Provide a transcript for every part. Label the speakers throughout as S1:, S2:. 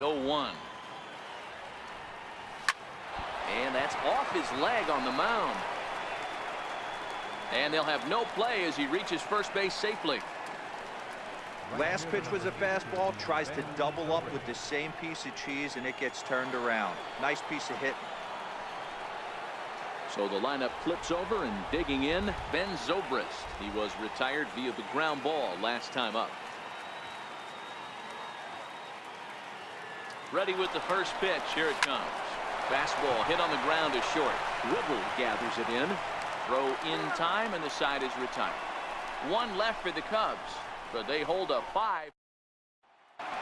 S1: 0-1. And that's off his leg on the mound. And they'll have no play as he reaches first base safely.
S2: Last pitch was a fastball, tries to double up with the same piece of cheese, and it gets turned around. Nice piece of hitting.
S1: So the lineup flips over, and digging in, Ben Zobrist. He was retired via the ground ball last time up. Ready with the first pitch. Here it comes. Fastball hit on the ground is short. Whittle gathers it in. Throw in time, and the side is retired. One left for the Cubs, but they hold a 5.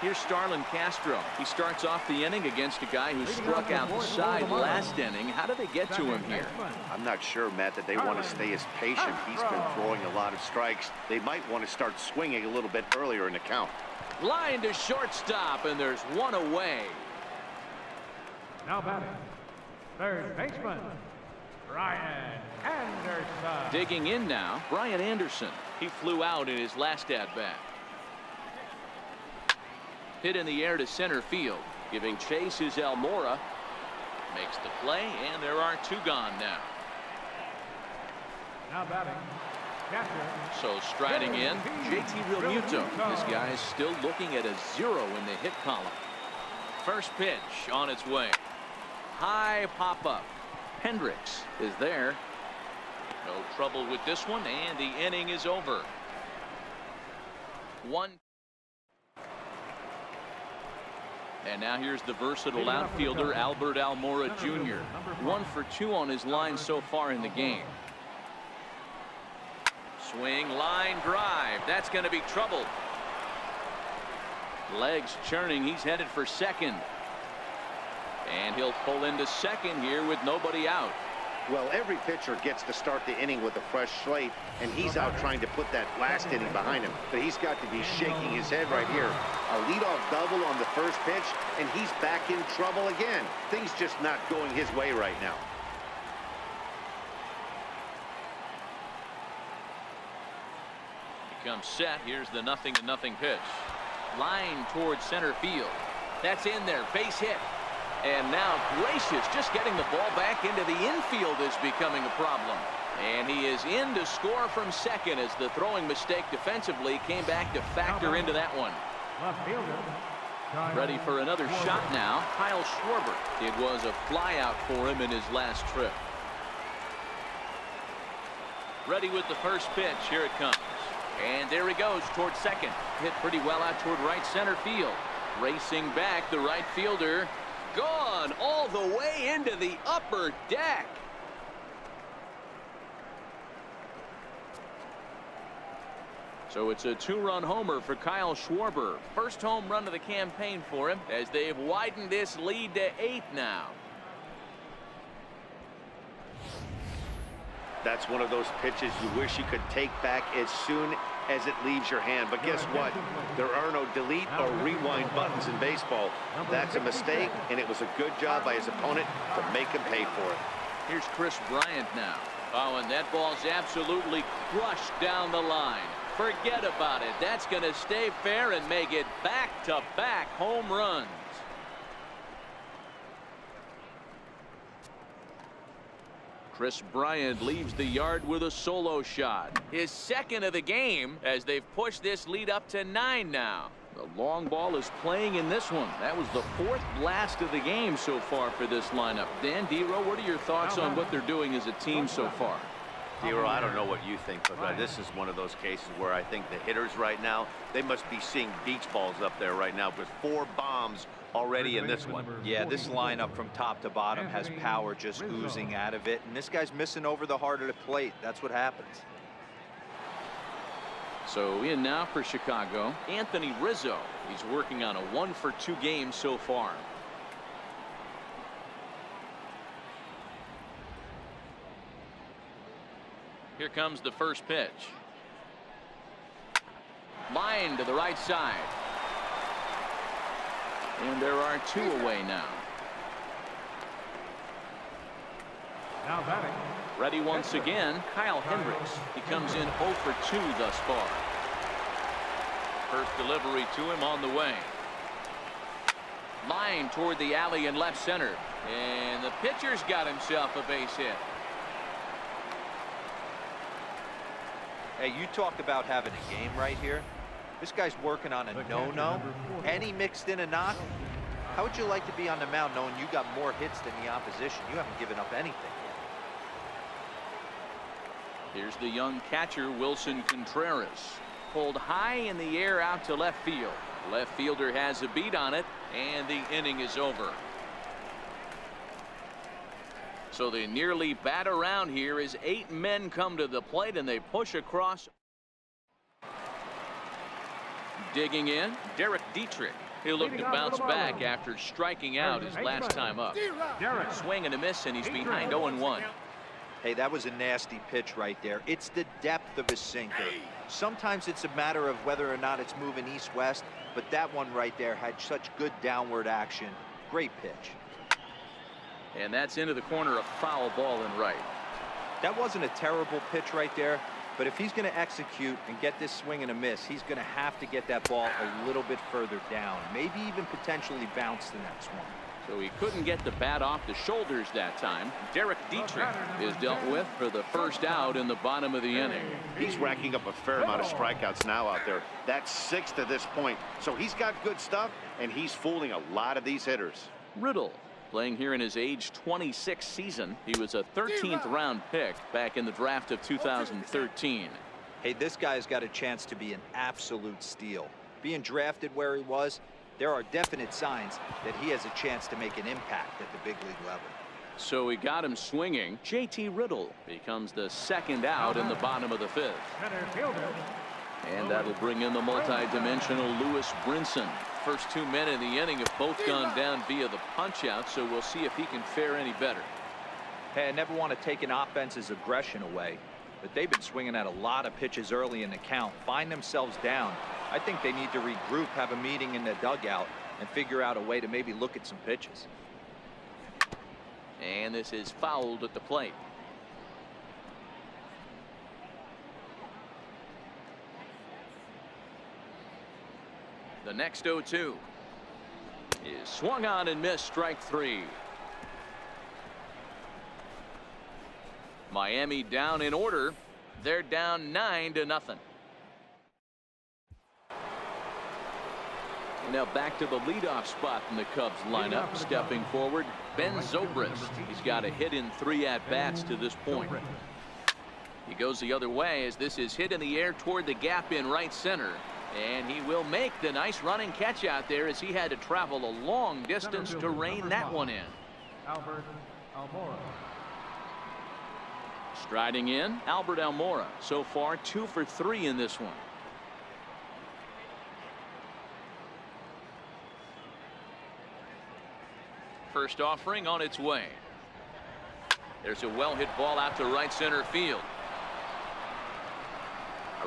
S1: Here's Starlin Castro. He starts off the inning against a guy who struck out the side last inning. How did they get to him here?
S3: I'm not sure, Matt, that they want to stay as patient. He's been throwing a lot of strikes. They might want to start swinging a little bit earlier in the count.
S1: Line to shortstop, and there's one away.
S4: Now batting, third baseman, Brian Anderson.
S1: Digging in now, Brian Anderson. He flew out in his last at-bat. Hit in the air to center field. Giving chase is Almora. Makes the play, and there are two gone now.
S4: Now batting, catcher.
S1: So striding in, JT Realmuto. This guy is still looking at a 0 in the hit column. First pitch on its way. High pop-up. Hendricks is there. No trouble with this one, and the inning is over. 1. And now here's the versatile outfielder Albert Almora Jr. 1 for 2 on his line so far in the game. Swing, line drive. That's going to be trouble. Legs churning. He's headed for second. And he'll pull into second here with nobody out.
S3: Well, every pitcher gets to start the inning with a fresh slate, and he's out trying to put that last inning behind him. But he's got to be shaking his head right here. A leadoff double on the first pitch, and he's back in trouble again. Things just not going his way right now.
S1: He comes set. Here's the 0-0 pitch. Line towards center field. That's in there. Base hit. And now Gracious just getting the ball back into the infield is becoming a problem. And he is in to score from second as the throwing mistake defensively came back to factor into that one. Ready for another shot now. Kyle Schwarber. It was a flyout for him in his last trip. Ready with the first pitch. Here it comes. And there he goes towards second. Hit pretty well out toward right center field. Racing back, the right fielder. Gone all the way into the upper deck. So it's a 2-run homer for Kyle Schwarber. First home run of the campaign for him as they've widened this lead to 8 now.
S3: That's one of those pitches you wish you could take back as soon as it leaves your hand. But guess what? There are no delete or rewind buttons in baseball. That's a mistake, and it was a good job by his opponent to make him pay for it.
S1: Here's Chris Bryant now. Oh, and that ball's absolutely crushed down the line. Forget about it. That's going to stay fair and make it back-to-back home runs. Chris Bryant leaves the yard with a solo shot. His second of the game as they've pushed this lead up to 9 now. The long ball is playing in this one. That was the 4th blast of the game so far for this lineup. Dan Dero, what are your thoughts on what they're doing as a team so far?
S3: Dero, I don't know what you think, but this is one of those cases where I think the hitters right now, they must be seeing beach balls up there right now with 4 bombs already in this one.
S2: Yeah, this lineup from top to bottom has power just oozing out of it, and this guy's missing over the heart of the plate. That's what happens.
S1: So in now for Chicago, Anthony Rizzo. He's working on a 1 for 2 game so far. Here comes the first pitch. Line to the right side. And there are 2 away now.
S4: Now batting.
S1: Ready once again, Kyle Hendricks. He comes in 0 for 2 thus far. First delivery to him on the way. Line toward the alley in left center. And the pitcher's got himself a base hit.
S2: Hey, you talk about having a game right here. This guy's working on a no-no, and he mixed in a knock. How would you like to be on the mound knowing you got more hits than the opposition? You haven't given up anything yet.
S1: Here's the young catcher, Wilson Contreras. Pulled high in the air out to left field. Left fielder has a beat on it, and the inning is over. So they nearly bat around here as 8 men come to the plate, and they push across. Digging in, Derek Dietrich. He'll look to bounce back after striking out his last time up. Swing and a miss, and he's behind 0-1.
S2: Hey, that was a nasty pitch right there. It's the depth of his sinker. Sometimes it's a matter of whether or not it's moving east-west, but that one right there had such good downward action. Great pitch.
S1: And that's into the corner, a foul ball and right.
S2: That wasn't a terrible pitch right there, but if he's going to execute and get this swing and a miss, he's going to have to get that ball a little bit further down, maybe even potentially bounce the next one.
S1: So he couldn't get the bat off the shoulders that time. Derek Dietrich is dealt with for the first out in the bottom of the inning.
S3: He's racking up a fair amount of strikeouts now out there. That's 6 to this point. So he's got good stuff, and he's fooling a lot of these hitters.
S1: Riddle, playing here in his age 26 season. He was a 13th round pick back in the draft of 2013.
S2: Hey, this guy's got a chance to be an absolute steal. Being drafted where he was, there are definite signs that he has a chance to make an impact at the big league level.
S1: So we got him swinging. JT Riddle becomes the second out in the bottom of the 5th. And that'll bring in the multi-dimensional Lewis Brinson. First 2 men in the inning have both gone down via the punch-out, so we'll see if he can fare any better.
S2: Hey, I never want to take an offense's aggression away, but they've been swinging at a lot of pitches early in the count, find themselves down. I think they need to regroup, have a meeting in the dugout, and figure out a way to maybe look at some pitches.
S1: And this is fouled at the plate. The next 0-2 is swung on and missed, strike 3. Miami down in order. They're down 9-0. Now back to the leadoff spot in the Cubs lineup. Stepping forward, Ben Zobrist. He's got a hit in 3 at-bats to this point. He goes the other way as this is hit in the air toward the gap in right center. And he will make the nice running catch out there as he had to travel a long distance to rein that one in.
S4: Albert Almora.
S1: Striding in, Albert Almora. So far 2 for 3 in this one. First offering on its way. There's a well-hit ball out to right center field.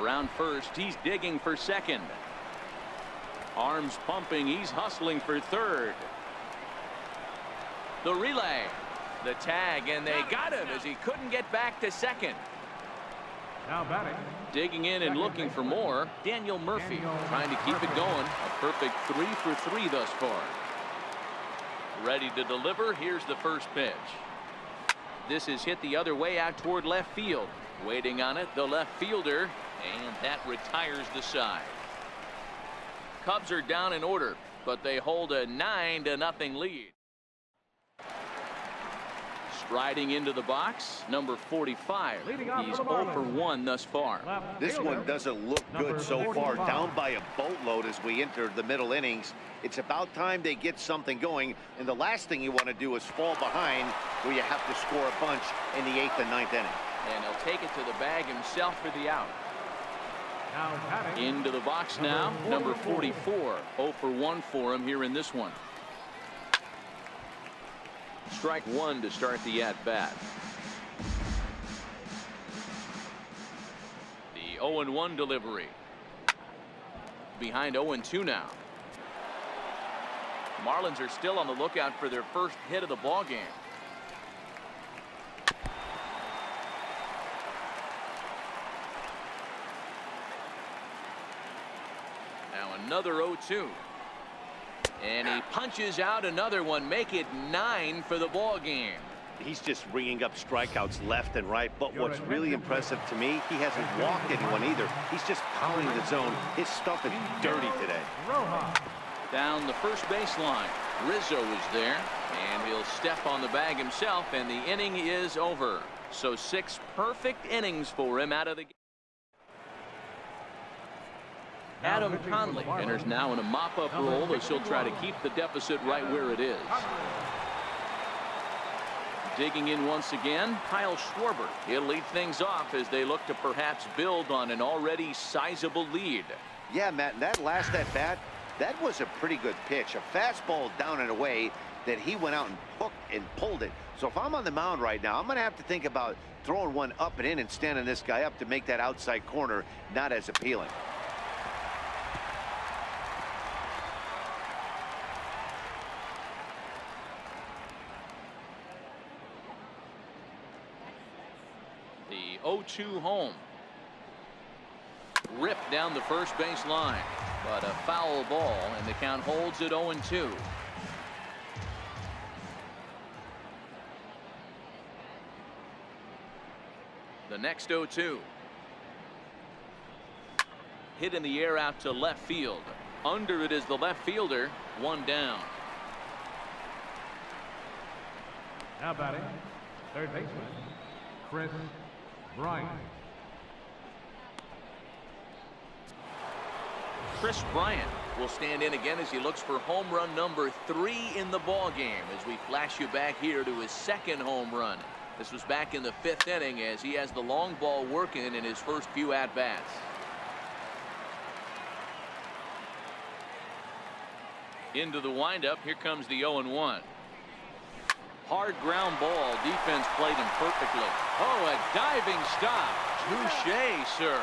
S1: Around first, he's digging for second. Arms pumping, he's hustling for third. The relay, the tag, and they got him as he couldn't get back to second.
S4: Now batting.
S1: Digging in and looking for more, Daniel Murphy trying to keep it going. A perfect 3 for 3 thus far. Ready to deliver. Here's the first pitch. This is hit the other way out toward left field. Waiting on it, the left fielder, and that retires the side. Cubs are down in order, but they hold a 9-0 lead. Striding into the box, number 45. He's 0 for 1 thus far.
S3: This one doesn't look good so far. Down by a boatload as we enter the middle innings. It's about time they get something going, and the last thing you want to do is fall behind where you have to score a bunch in the 8th and 9th inning.
S1: And he'll take it to the bag himself for the out.
S4: Now
S1: into the box now, number 44. 0 for 1 for him here in this one. Strike 1 to start the at-bat. The 0-1 delivery. Behind 0-2 now. Marlins are still on the lookout for their first hit of the ball game. Now another 0-2. And he punches out another one, make it 9 for the ball game.
S3: He's just ringing up strikeouts left and right. But what's really impressive to me, he hasn't walked anyone either. He's just pounding the zone. His stuff is dirty today.
S1: Down the first baseline, Rizzo is there, and he'll step on the bag himself, and the inning is over. So 6 perfect innings for him out of the game. Adam Conley enters now in a mop-up role as he'll try to keep the deficit right where it is. Digging in once again, Kyle Schwarber. He'll lead things off as they look to perhaps build on an already sizable lead.
S3: Yeah, Matt, that last at-bat, that was a pretty good pitch. A fastball down and away that he went out and hooked and pulled it. So if I'm on the mound right now, I'm going to have to think about throwing one up and in and standing this guy up to make that outside corner not as appealing.
S1: The 0-2 home. Ripped down the first base line, but a foul ball, and the count holds at 0-2. The next 0-2. Hit in the air out to left field. Under it is the left fielder. 1 down.
S4: Now batting, third baseman, Chris Bryant.
S1: Chris Bryant will stand in again as he looks for home run number 3 in the ball game as we flash you back here to his second home run. This was back in the 5th inning as he has the long ball working in his first few at-bats. Into the windup. Here comes the 0-1. Hard ground ball. Defense played him perfectly. Oh, a diving stop. Touche, sir.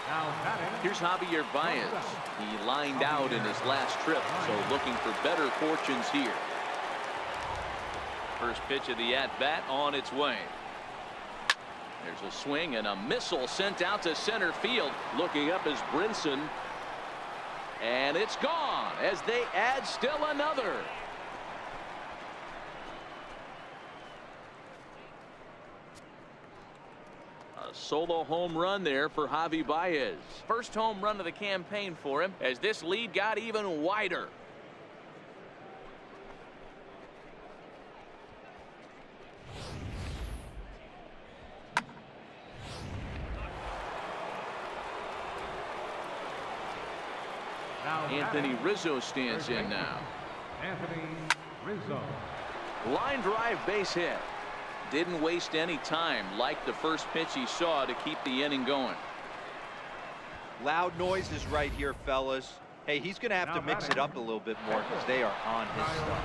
S4: Now batting.
S1: Here's Javier Baez. He lined out in his last trip, so looking for better fortunes here. First pitch of the at-bat on its way. There's a swing and a missile sent out to center field. Looking up is Brinson. And it's gone as they add still another. A solo home run there for Javi Baez. First home run of the campaign for him as this lead got even wider. Anthony Rizzo stands in now.
S4: Anthony Rizzo.
S1: Line drive base hit. Didn't waste any time like the first pitch he saw to keep the inning going.
S2: Loud noises right here, fellas. Hey, he's going to have to mix it up a little bit more because they are on his stuff.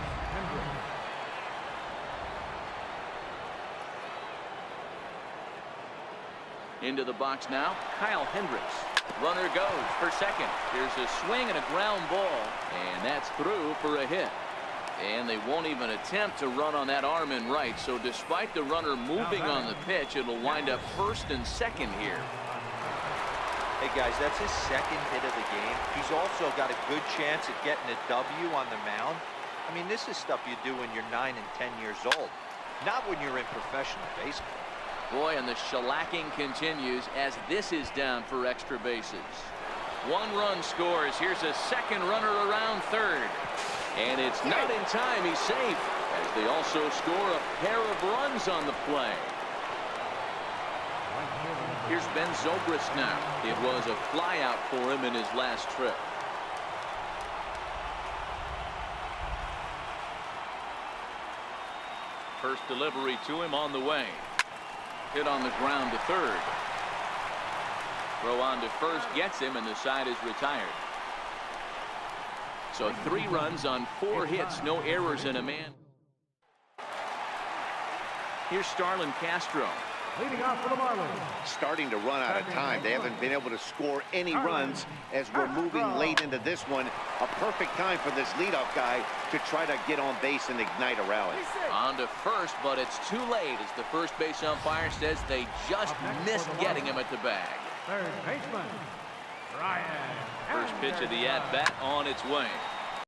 S1: Into the box now, Kyle Hendricks. Runner goes for second. Here's a swing and a ground ball, and that's through for a hit. And they won't even attempt to run on that arm in right, so despite the runner moving on the pitch, it'll wind up first and second here.
S2: Hey guys, that's his second hit of the game. He's also got a good chance at getting a W on the mound. I mean, this is stuff you do when you're 9 and 10 years old, not when you're in professional baseball.
S1: Boy, and the shellacking continues as this is down for extra bases. 1 run scores. Here's a second runner around third. And it's not in time. He's safe as they also score a pair of runs on the play. Here's Ben Zobrist now. It was a flyout for him in his last trip. First delivery to him on the way. Hit on the ground to third. Throw on to first gets him, and the side is retired. So 3 runs on 4 hits, no errors, and a man. Here's Starlin Castro.
S4: Leading off for the Marlins.
S3: Starting to run out of time. They haven't been able to score any runs as we're moving late into this one. A perfect time for this leadoff guy to try to get on base and ignite a rally.
S1: On to first, but it's too late as the first base umpire says they just missed getting him at the bag.
S4: Third baseman,
S1: First pitch of the at-bat on its way.